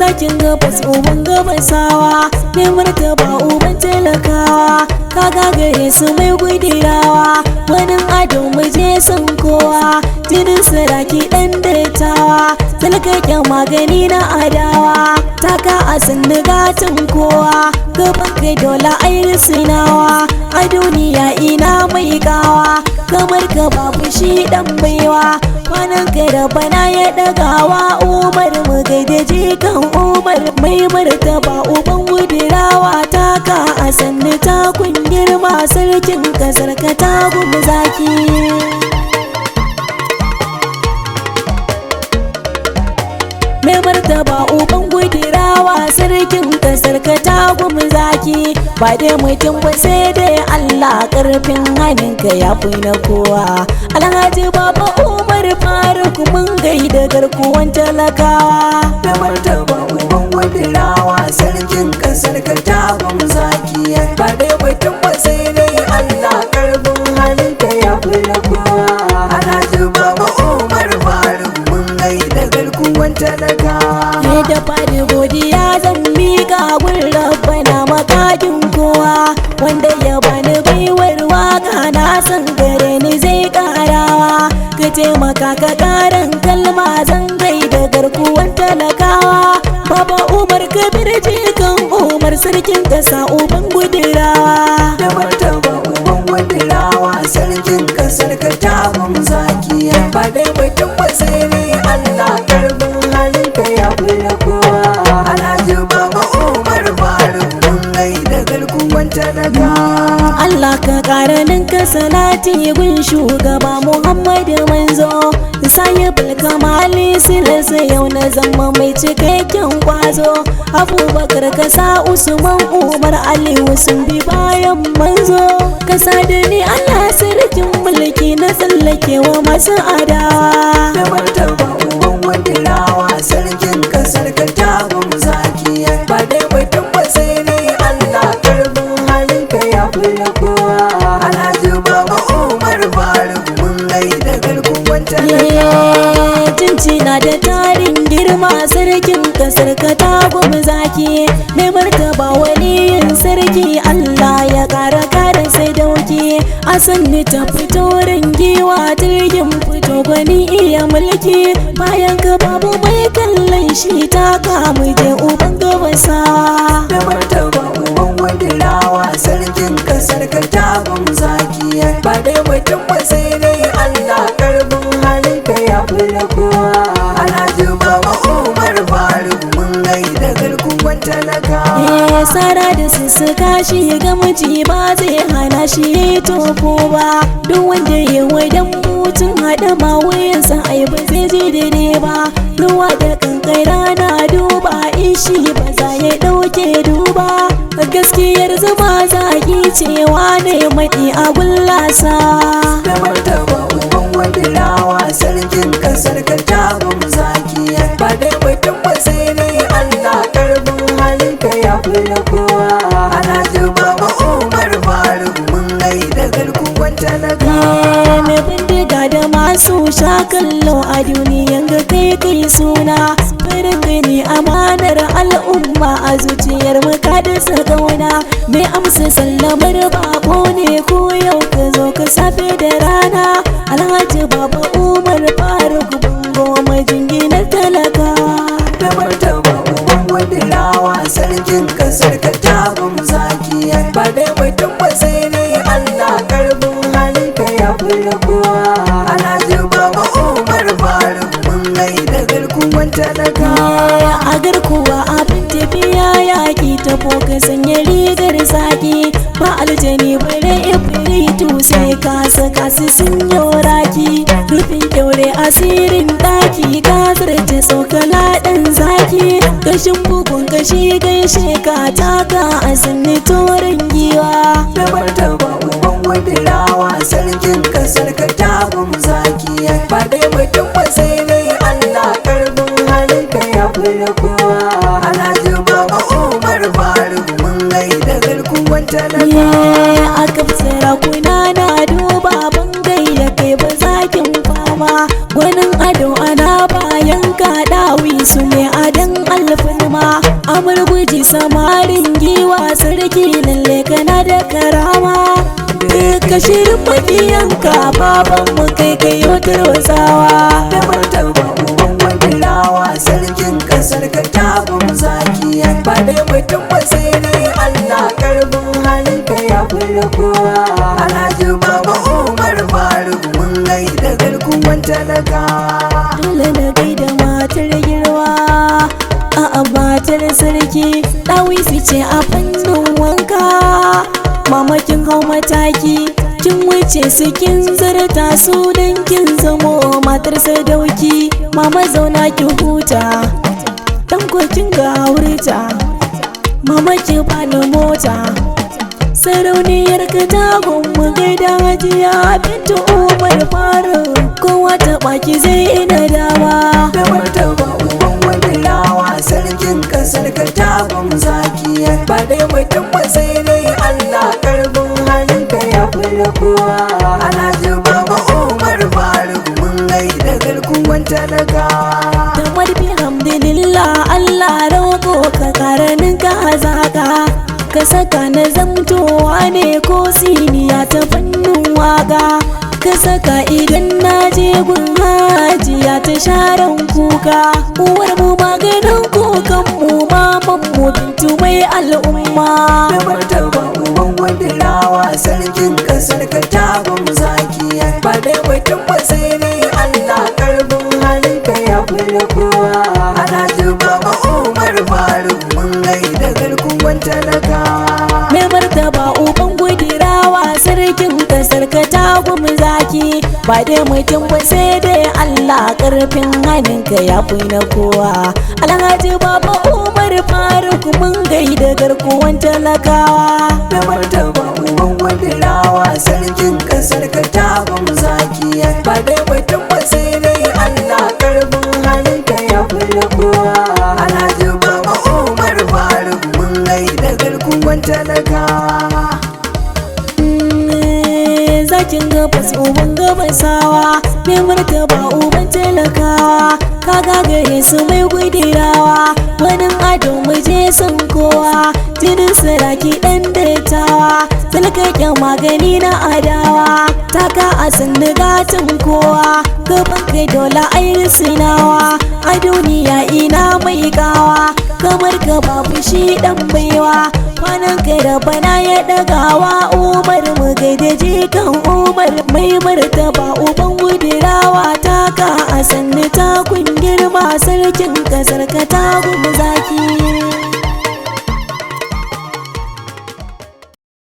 zakin gabas uban gabasawa, mai martaba uban talakawa, ka gagare su mai gudirawa, wani ado muje son kowa, jinin saraki dan daitawa, talakakken magani na adawa, taka a sannu gatan kowa, gaban kai dole ai risinawa, a duniya ina mai kawa, kamar ka babu shi dan baiwa, kwanan kai da bana ya dagawa, Umar mu gaida jikan Umar mai martaba uban gudirawa, taka a sannu takun girma sarkin kasar ka tagun zaki. Mai martaba uban gudirawa sarkin kasar ka tagun zaki, ba dai mutum ba sai dai Allah, karfin hannunka ya fi na kowa. Alhaji Baba Umar Faruk mun gaida garkuwan talakawa, mai martaba uban gudirawa sarkin kasar ka tagun zaki, ba dai mutum ba sai dai Allah, karfin hannunka ya fi na kowa. Alhaji Baba Umar Faruk mun gaida garkuwan talakawa. ne da fari godiya zan miƙa gun rabbana makakin kowa, wanda ya bani baiwar waka na san gare ni zai karawa, ka taimaka ka karan kalma zan gaida garkuwan talakawa. Baba Umar Kabir jikan Umar sarkin kasa uban gudirawa, da martaba uban gudirawa sarkin kasar ka tagun zaki, ba dai mutum ba sai dai Allah, karfin hannunka ya fi na kowa. Alhaji Baba Umar Faruk mun gaida garkuwan talakawa. Allah ka ƙara ninka salati gun shugaba Muhammadu manzo, sahibul kamali silasa yau na zama mai cikakken kwazo, Abubakar kasa Usman Umar Aliyu sun bi bayan manzo, kasa da ni Allah sarkin mulki na tsallakewa masu adawa. Da martaba uban gudirawa sarkin kasar ka tagun zaki, ba dai mutum ba sai dai Allah, karfin hannunka ya fi na kowa. Alhaji Baba Umar Faruk mun gaida garkuwan talakawa. Cincina da tarin girma sarkin kasar ka tagun zaki, mai martaba waliyin sarki Allah ya kara kare sai dauki, a sanni ta fito giwa jirgin fito gwani iya mulki, bayan ka babu mai kallon shi ta kamu je uban gabasawa. Da martaba uban gudirawa sarkin kasar ka tagun zaki, ba dai mutum ba sai dai Allah, karfin hannunka ya fi na kowa. Alhaji Baba Umar Faruk mun gaida garkuwan talakawa. Sara da sussuka shi ga miji ba zai hana shi tofo ba, duk wanda ya wadan mutum haɗa ma wayansa ai ba zai ji daidai ba, ruwa da kankai rana duba ishi ba za ya ɗauke duba, gaskiyar zama zaki cewa ne maɗi a gullasa. Da martaba uban gudirawa sarkin kasar ka tagun zaki, ba dai mutum ba sai dai Allah, karfin hannunka ya fi na kowa. Alhaji Baba Umar Faruk mun gaida garkuwan talakawa. Mai bindiga da masu sha kallo a duniyan ga kai suna, farin gani amanar al'umma a zuciyar mu ka da sakauna, mai amsa sallamar bako ne ko yau ka zo ka safe da rana. Alhaji Baba Umar Faruk bango majinginar talakawa, da martaba uban gudirawa sarkin kasar ka tagun zaki, ba dai mutum ba sai dai Allah, karfin hannunka ya fi na kowa. Alhaji Baba Umar Faruk mun gaida garkuwan talakawa. a garkuwa abin tafiya yaƙi ta ka sanya rigar saki, ba aljani bare ifritu sai ka saka su sun yoraki, rufin kyaure asirin ɗaki ka zarce tsokala ɗan zaki, kashin bugun kashi gaishe ka taka a sanni toron giwa. Da martaba uban gudirawa sarkin kasar ka tagun zaki, ba dai mutum ba sai dai Allah, karfin hannunka ya fi na kowa. Alhaji Baba Umar Faruk mun gaida garkuwan talakawa. a kafsara kuna na duba bangai da kai ba zakin fama, gwanin ado ana bayan ka dawi su ne adan alfin ma, namiji samarin giwa sarki lalle kana da karama duka shirin makiyanka babanmu kai kayo tarwasawa da martaba uban wadirawa sarkin kasar ka tagun zakiya ba dai mutum ba sai dai Allah karfin halinka ya fi kowa Alhaji Baba Umar Faruk mun gaida garkuwan talakawa dole na gaida matar girma a matar sarki ɗawisi ce a fannin wanka mamakin hau mataki kin wuce su kin zarta su don kin zamo matar sadauki mama zauna ki huta dan kwakin ga haurita mama ki bani mota sarauniyar ka tagon mu gaida hajiya bintu Umar Faruk kowa ta baki zai ina dama da martaba uban wadirawa sarkin kasar ka tagun zakiya ba dai mutum ba sai dai Allah karfin halinka ya fi kowa Alhaji Baba Umar Faruk mun gaida garkuwan talakawa da marfi hamdulillah Allah roƙo ka karanin ka hazaka ka saka na zamtowa ne ko siniya ta fannin waka ka saka idan na je gun hajiya ta sharan kuka uwar mu maganin kukan mu maman mu bintu mai al'umma da martaba uban wadirawa sarkin kasar ka tagun zakiya ba dai mutum ba sai dai Allah karfin halinka ya fi kowa Alhaji Baba Umar Faruk mun gaida garkuwan talakawa mai martaba uban gudirawa sarkin kasar ka tagun zaki ba dai mutum ba sai dai Allah karfin hannunka ya fi na kowa Alhaji Baba Umar Faruk mun gaida garkuwan talakawa da martaba uban wadirawa sarkin kasar ka tagun zakiya ba dai mutum ba sai dai Allah karfin halinka ya fi kowa Alhaji Baba Umar Faruk mun gaida garkuwan talakawa zakin gabas uban gabasawa mai martaba uban talakawa ka gagare su mai gudirawa wani ado mu je sun kowa jinin saraki dan daitawa talakakken magani na adawa taka a sannu gatin kowa gaban kai dole ayi sinawa a duniya ina mai gawa kamar ka babu shi dan baiwa kwanan kai da bana ya dagawa Umar mu gaida jikan Umar mai martaba uban gudirawa taka a sannu takun girma sarkin kasar ka tagun zaki